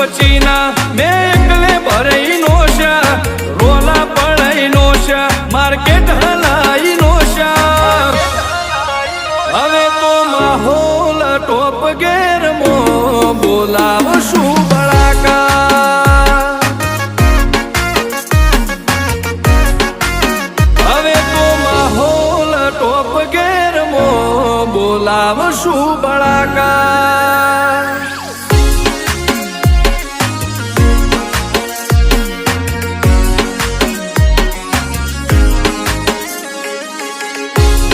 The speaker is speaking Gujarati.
પછીના મેં એકલે ભરાઈ નો છે રોલા પડાઈ નો છે માર્કેટ હલાઈ નો છે હવે તો માહોલ ટોપ ગેર મો બોલાવ શું બળાકા હવે તો માહોલ ટોપ ગેર મો બોલાવ શું બળાકા